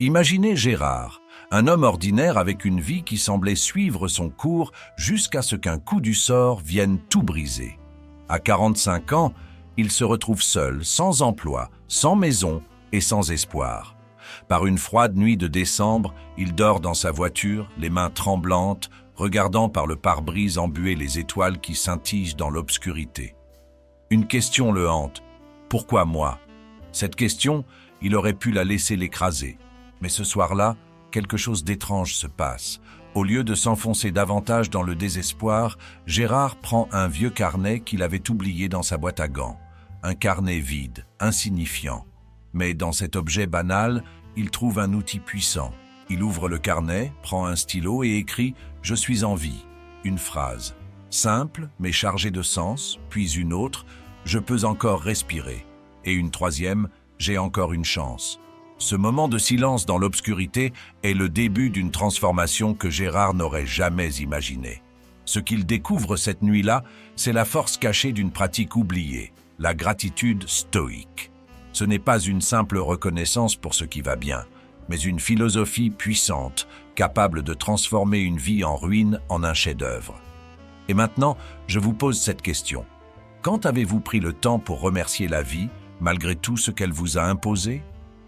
Imaginez Gérard, un homme ordinaire avec une vie qui semblait suivre son cours jusqu'à ce qu'un coup du sort vienne tout briser. À 45 ans, il se retrouve seul, sans emploi, sans maison et sans espoir. Par une froide nuit de décembre, il dort dans sa voiture, les mains tremblantes, regardant par le pare-brise embué les étoiles qui scintillent dans l'obscurité. Une question le hante. Pourquoi moi? Cette question, il aurait pu la laisser l'écraser. Mais ce soir-là, quelque chose d'étrange se passe. Au lieu de s'enfoncer davantage dans le désespoir, Gérard prend un vieux carnet qu'il avait oublié dans sa boîte à gants. Un carnet vide, insignifiant. Mais dans cet objet banal, il trouve un outil puissant. Il ouvre le carnet, prend un stylo et écrit « Je suis en vie ». Une phrase. Simple, mais chargée de sens, puis une autre « Je peux encore respirer ». Et une troisième « J'ai encore une chance ». Ce moment de silence dans l'obscurité est le début d'une transformation que Gérard n'aurait jamais imaginée. Ce qu'il découvre cette nuit-là, c'est la force cachée d'une pratique oubliée, la gratitude stoïque. Ce n'est pas une simple reconnaissance pour ce qui va bien, mais une philosophie puissante, capable de transformer une vie en ruine en un chef-d'œuvre. Et maintenant, je vous pose cette question. Quand avez-vous pris le temps pour remercier la vie, malgré tout ce qu'elle vous a imposé?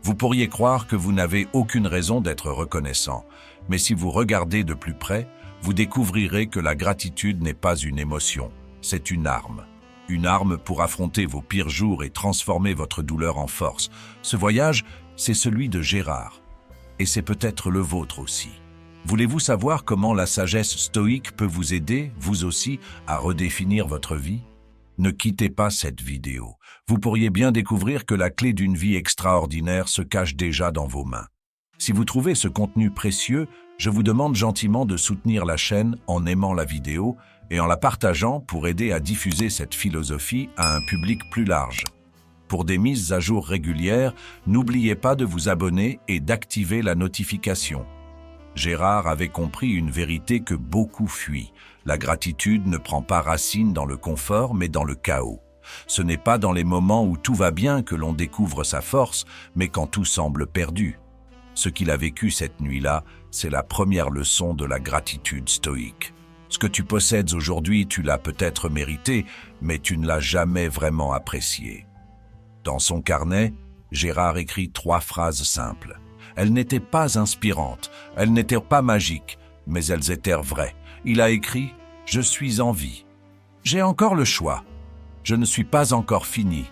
Vous pourriez croire que vous n'avez aucune raison d'être reconnaissant, mais si vous regardez de plus près, vous découvrirez que la gratitude n'est pas une émotion, c'est une arme. Une arme pour affronter vos pires jours et transformer votre douleur en force. Ce voyage, c'est celui de Gérard. Et c'est peut-être le vôtre aussi. Voulez-vous savoir comment la sagesse stoïque peut vous aider, vous aussi, à redéfinir votre vie? Ne quittez pas cette vidéo. Vous pourriez bien découvrir que la clé d'une vie extraordinaire se cache déjà dans vos mains. Si vous trouvez ce contenu précieux, je vous demande gentiment de soutenir la chaîne en aimant la vidéo et en la partageant pour aider à diffuser cette philosophie à un public plus large. Pour des mises à jour régulières, n'oubliez pas de vous abonner et d'activer la notification. Gérard avait compris une vérité que beaucoup fuient. La gratitude ne prend pas racine dans le confort, mais dans le chaos. Ce n'est pas dans les moments où tout va bien que l'on découvre sa force, mais quand tout semble perdu. Ce qu'il a vécu cette nuit-là, c'est la première leçon de la gratitude stoïque. Ce que tu possèdes aujourd'hui, tu l'as peut-être mérité, mais tu ne l'as jamais vraiment apprécié. Dans son carnet, Gérard écrit 3 phrases simples. Elles n'étaient pas inspirantes, elles n'étaient pas magiques, mais elles étaient vraies. Il a écrit « Je suis en vie ». J'ai encore le choix. Je ne suis pas encore fini.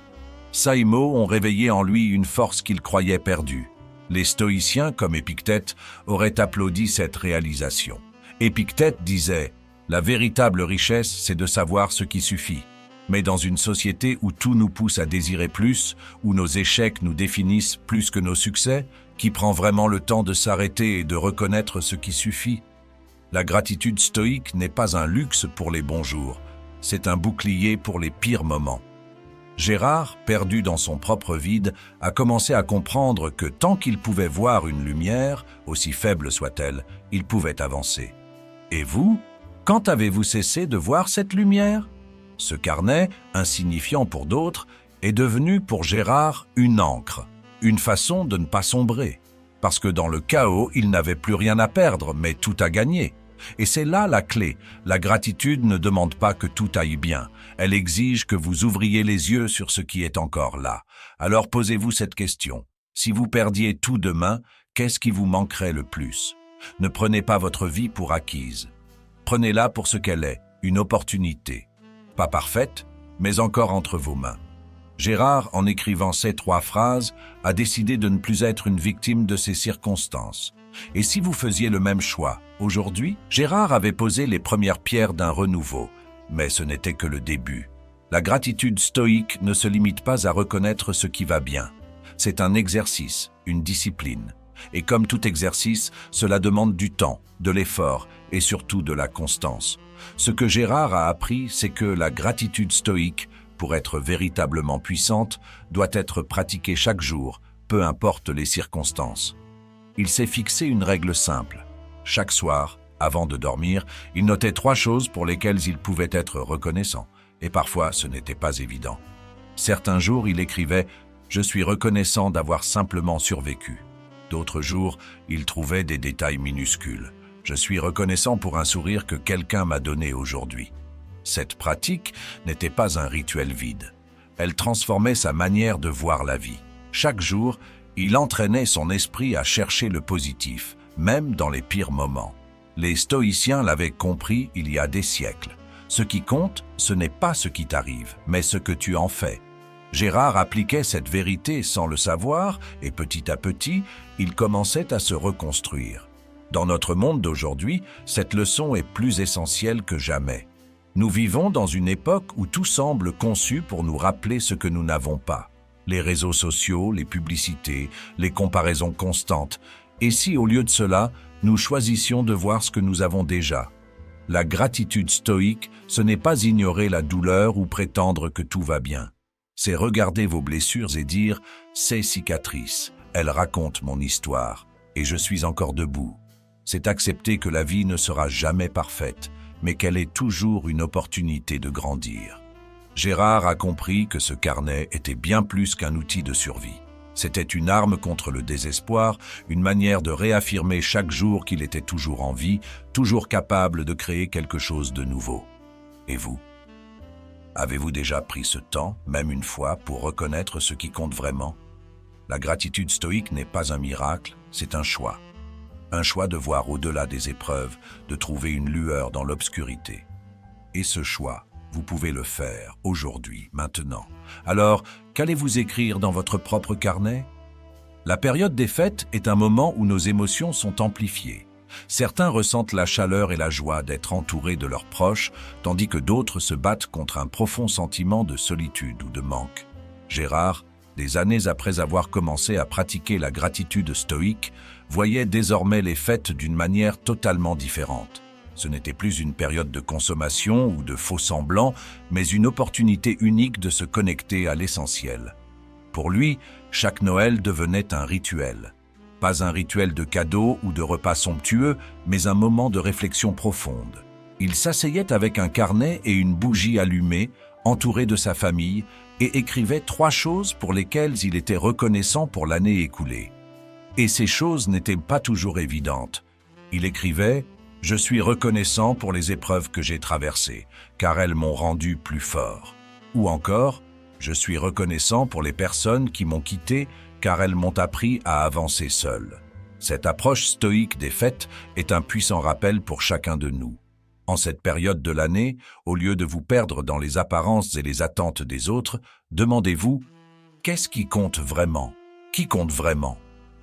Ces mots ont réveillé en lui une force qu'il croyait perdue. Les stoïciens, comme Épictète, auraient applaudi cette réalisation. Épictète disait « La véritable richesse, c'est de savoir ce qui suffit ». Mais dans une société où tout nous pousse à désirer plus, où nos échecs nous définissent plus que nos succès, qui prend vraiment le temps de s'arrêter et de reconnaître ce qui suffit? La gratitude stoïque n'est pas un luxe pour les bons jours, c'est un bouclier pour les pires moments. Gérard, perdu dans son propre vide, a commencé à comprendre que tant qu'il pouvait voir une lumière, aussi faible soit-elle, il pouvait avancer. Et vous, quand avez-vous cessé de voir cette lumière? Ce carnet, insignifiant pour d'autres, est devenu pour Gérard une encre, une façon de ne pas sombrer. Parce que dans le chaos, il n'avait plus rien à perdre, mais tout à gagner. Et c'est là la clé. La gratitude ne demande pas que tout aille bien. Elle exige que vous ouvriez les yeux sur ce qui est encore là. Alors posez-vous cette question. Si vous perdiez tout demain, qu'est-ce qui vous manquerait le plus? Ne prenez pas votre vie pour acquise. Prenez-la pour ce qu'elle est, une opportunité. Pas parfaite, mais encore entre vos mains. Gérard, en écrivant ces 3 phrases, a décidé de ne plus être une victime de ses circonstances. Et si vous faisiez le même choix, aujourd'hui, Gérard avait posé les premières pierres d'un renouveau, mais ce n'était que le début. La gratitude stoïque ne se limite pas à reconnaître ce qui va bien. C'est un exercice, une discipline. Et comme tout exercice, cela demande du temps, de l'effort et surtout de la constance. Ce que Gérard a appris, c'est que la gratitude stoïque, pour être véritablement puissante, doit être pratiquée chaque jour, peu importe les circonstances. Il s'est fixé une règle simple. Chaque soir, avant de dormir, il notait 3 choses pour lesquelles il pouvait être reconnaissant, et parfois ce n'était pas évident. Certains jours, il écrivait « Je suis reconnaissant d'avoir simplement survécu ». D'autres jours, il trouvait des détails minuscules. Je suis reconnaissant pour un sourire que quelqu'un m'a donné aujourd'hui. Cette pratique n'était pas un rituel vide. Elle transformait sa manière de voir la vie. Chaque jour, il entraînait son esprit à chercher le positif, même dans les pires moments. Les stoïciens l'avaient compris il y a des siècles. Ce qui compte, ce n'est pas ce qui t'arrive, mais ce que tu en fais. Gérard appliquait cette vérité sans le savoir et petit à petit, il commençait à se reconstruire. Dans notre monde d'aujourd'hui, cette leçon est plus essentielle que jamais. Nous vivons dans une époque où tout semble conçu pour nous rappeler ce que nous n'avons pas. Les réseaux sociaux, les publicités, les comparaisons constantes. Et si, au lieu de cela, nous choisissions de voir ce que nous avons déjà? La gratitude stoïque, ce n'est pas ignorer la douleur ou prétendre que tout va bien. C'est regarder vos blessures et dire « ces cicatrices, elles racontent mon histoire, et je suis encore debout ». C'est accepter que la vie ne sera jamais parfaite, mais qu'elle est toujours une opportunité de grandir. Gérard a compris que ce carnet était bien plus qu'un outil de survie. C'était une arme contre le désespoir, une manière de réaffirmer chaque jour qu'il était toujours en vie, toujours capable de créer quelque chose de nouveau. Et vous? Avez-vous déjà pris ce temps, même une fois, pour reconnaître ce qui compte vraiment? La gratitude stoïque n'est pas un miracle, c'est un choix. Un choix de voir au-delà des épreuves, de trouver une lueur dans l'obscurité. Et ce choix, vous pouvez le faire aujourd'hui, maintenant. Alors, qu'allez-vous écrire dans votre propre carnet? La période des fêtes est un moment où nos émotions sont amplifiées. Certains ressentent la chaleur et la joie d'être entourés de leurs proches, tandis que d'autres se battent contre un profond sentiment de solitude ou de manque. Gérard, des années après avoir commencé à pratiquer la gratitude stoïque, voyait désormais les fêtes d'une manière totalement différente. Ce n'était plus une période de consommation ou de faux-semblants, mais une opportunité unique de se connecter à l'essentiel. Pour lui, chaque Noël devenait un rituel. Pas un rituel de cadeaux ou de repas somptueux, mais un moment de réflexion profonde. Il s'asseyait avec un carnet et une bougie allumée, entouré de sa famille, et écrivait 3 choses pour lesquelles il était reconnaissant pour l'année écoulée. Et ces choses n'étaient pas toujours évidentes. Il écrivait « Je suis reconnaissant pour les épreuves que j'ai traversées, car elles m'ont rendu plus fort. » Ou encore « Je suis reconnaissant pour les personnes qui m'ont quitté, car elles m'ont appris à avancer seul. » Cette approche stoïque des fêtes est un puissant rappel pour chacun de nous. En cette période de l'année, au lieu de vous perdre dans les apparences et les attentes des autres, demandez-vous « Qu'est-ce qui compte vraiment? Qui compte vraiment ?»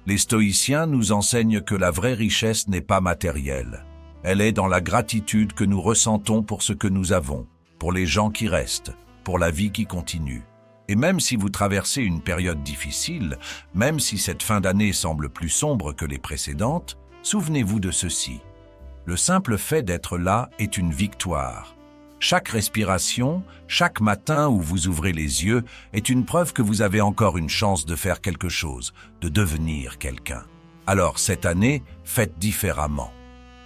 Les stoïciens nous enseignent que la vraie richesse n'est pas matérielle. Elle est dans la gratitude que nous ressentons pour ce que nous avons, pour les gens qui restent, pour la vie qui continue. Et même si vous traversez une période difficile, même si cette fin d'année semble plus sombre que les précédentes, souvenez-vous de ceci. Le simple fait d'être là est une victoire. Chaque respiration, chaque matin où vous ouvrez les yeux est une preuve que vous avez encore une chance de faire quelque chose, de devenir quelqu'un. Alors cette année, faites différemment.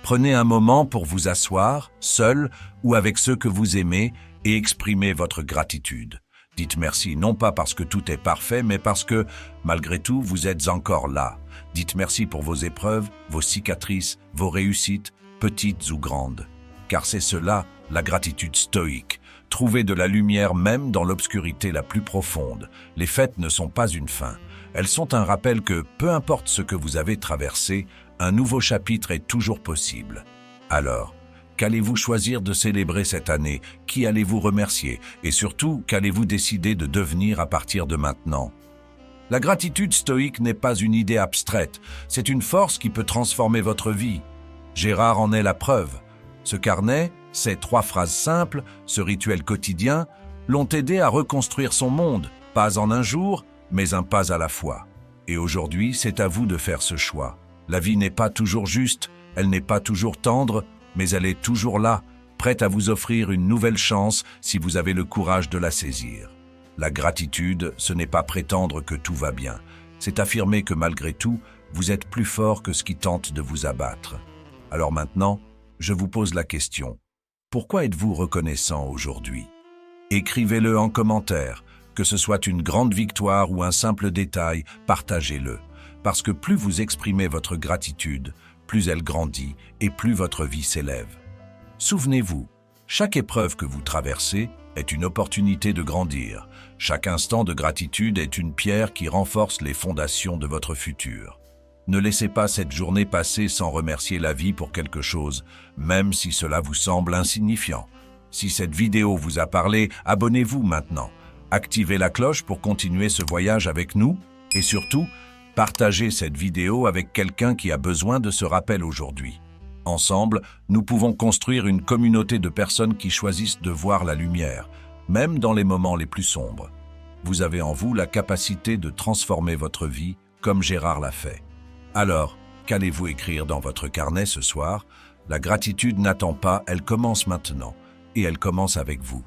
Prenez un moment pour vous asseoir, seul ou avec ceux que vous aimez, et exprimez votre gratitude. Dites merci non pas parce que tout est parfait, mais parce que, malgré tout, vous êtes encore là. Dites merci pour vos épreuves, vos cicatrices, vos réussites, petites ou grandes. Car c'est cela, la gratitude stoïque. Trouver de la lumière même dans l'obscurité la plus profonde. Les fêtes ne sont pas une fin. Elles sont un rappel que, peu importe ce que vous avez traversé, un nouveau chapitre est toujours possible. Alors, qu'allez-vous choisir de célébrer cette année? Qui allez-vous remercier? Et surtout, qu'allez-vous décider de devenir à partir de maintenant? La gratitude stoïque n'est pas une idée abstraite, c'est une force qui peut transformer votre vie. Gérard en est la preuve. Ce carnet, ces 3 phrases simples, ce rituel quotidien, l'ont aidé à reconstruire son monde, pas en un jour, mais un pas à la fois. Et aujourd'hui, c'est à vous de faire ce choix. La vie n'est pas toujours juste, elle n'est pas toujours tendre, mais elle est toujours là, prête à vous offrir une nouvelle chance si vous avez le courage de la saisir. La gratitude, ce n'est pas prétendre que tout va bien, c'est affirmer que malgré tout, vous êtes plus fort que ce qui tente de vous abattre. Alors maintenant, je vous pose la question. Pourquoi êtes-vous reconnaissant aujourd'hui? Écrivez-le en commentaire, que ce soit une grande victoire ou un simple détail, partagez-le. Parce que plus vous exprimez votre gratitude, plus elle grandit et plus votre vie s'élève. Souvenez-vous, chaque épreuve que vous traversez est une opportunité de grandir. Chaque instant de gratitude est une pierre qui renforce les fondations de votre futur. Ne laissez pas cette journée passer sans remercier la vie pour quelque chose, même si cela vous semble insignifiant. Si cette vidéo vous a parlé, abonnez-vous maintenant. Activez la cloche pour continuer ce voyage avec nous et surtout, partagez cette vidéo avec quelqu'un qui a besoin de ce rappel aujourd'hui. Ensemble, nous pouvons construire une communauté de personnes qui choisissent de voir la lumière, même dans les moments les plus sombres. Vous avez en vous la capacité de transformer votre vie comme Gérard l'a fait. Alors, qu'allez-vous écrire dans votre carnet ce soir? La gratitude n'attend pas, elle commence maintenant, et elle commence avec vous.